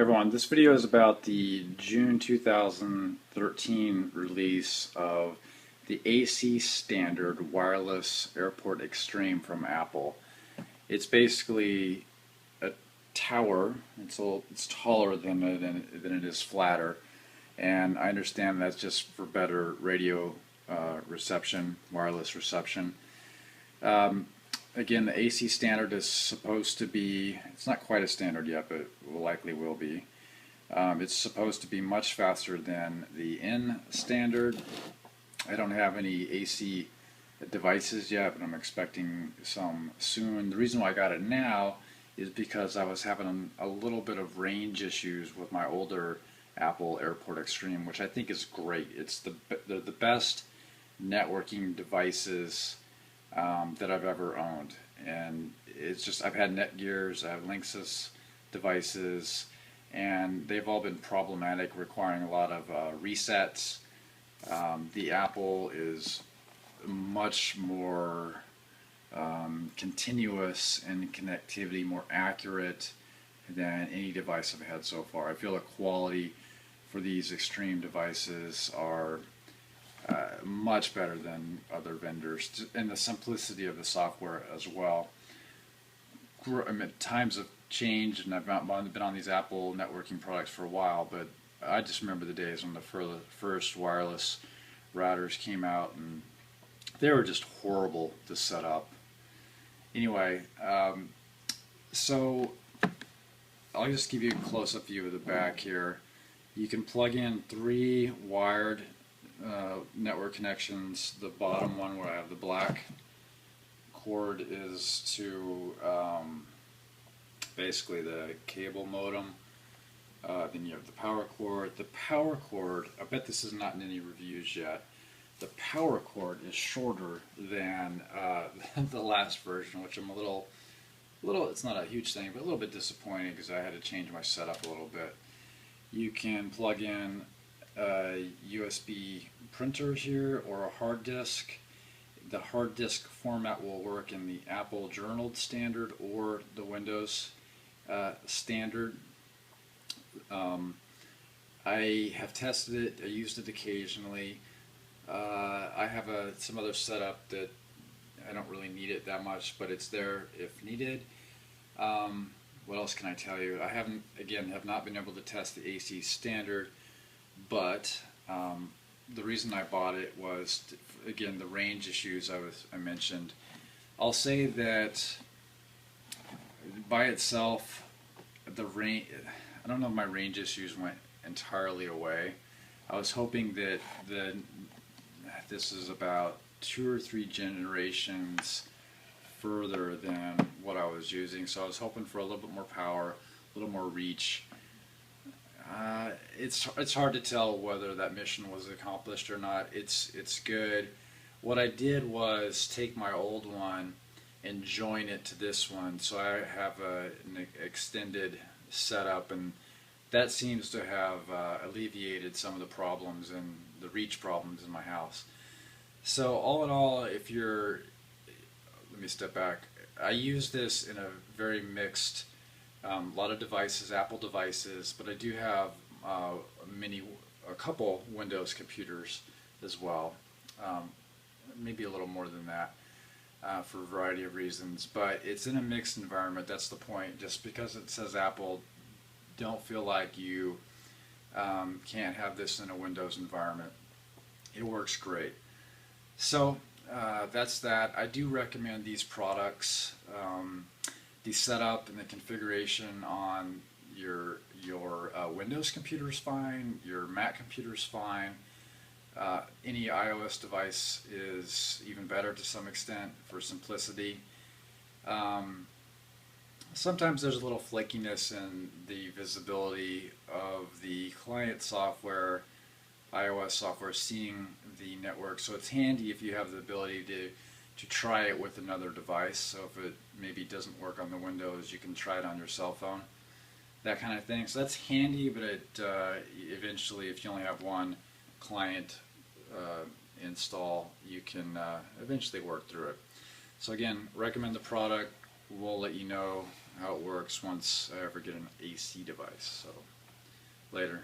Everyone, this video is about the June 2013 release of the AC standard wireless AirPort Extreme from Apple. It's basically a tower. It's taller than it is flatter, and I understand that's just for better radio reception, wireless reception. Again, the AC standard is supposed to be, it's not quite a standard yet, but it likely will be. It's supposed to be much faster than the N standard. I don't have any AC devices yet, but I'm expecting some soon. The reason why I got it now is because I was having a little bit of range issues with my older Apple AirPort Extreme, which I think is great. They're the best networking devices that I've ever owned, and it's just, I've had Netgears, I have Linksys devices, and they've all been problematic, requiring a lot of resets. The Apple is much more continuous in connectivity, more accurate than any device I've had so far. I feel the quality for these extreme devices are much better than other vendors, and the simplicity of the software as well. I mean, times have changed, and I've not been on these Apple networking products for a while, but I just remember the days when the first wireless routers came out, and they were just horrible to set up. Anyway, so I'll just give you a close-up view of the back here. You can plug in 3 wired network connections. The bottom one, where I have the black cord, is to basically the cable modem. Then you have the power cord. The power cord, I bet this is not in any reviews yet, the power cord is shorter than the last version, which I'm a little, it's not a huge thing, but a little bit disappointed because I had to change my setup a little bit. You can plug in a USB printer here or a hard disk. The hard disk format will work in the Apple Journaled standard or the Windows standard. I have tested it, I used it occasionally. I have some other setup that I don't really need it that much, but it's there if needed. What else can I tell you? I have not been able to test the AC standard, but the reason I bought it was, again, the range issues I mentioned. I'll say that by itself, the range, I don't know if my range issues went entirely away. I was hoping that this is about 2 or 3 generations further than what I was using, so I was hoping for a little bit more power, a little more reach. It's hard to tell whether that mission was accomplished or not. It's good. What I did was take my old one and join it to this one, so I have an extended setup, and that seems to have alleviated some of the problems and the reach problems in my house. So all in all, let me step back. I use this in a very mixed, a lot of devices, Apple devices, but I do have a couple Windows computers as well. Maybe a little more than that for a variety of reasons, but it's in a mixed environment. That's the point. Just because it says Apple, don't feel like you can't have this in a Windows environment. It works great. So that's that. I do recommend these products. The setup and the configuration on your Windows computer is fine, your Mac computer is fine. Any iOS device is even better to some extent for simplicity. Sometimes there's a little flakiness in the visibility of the client software, iOS software, seeing the network, so it's handy if you have the ability to try it with another device. So if it maybe doesn't work on the Windows, you can try it on your cell phone, that kind of thing. So that's handy, but eventually, if you only have one client install, you can eventually work through it. So again, recommend the product. We'll let you know how it works once I ever get an AC device. So later.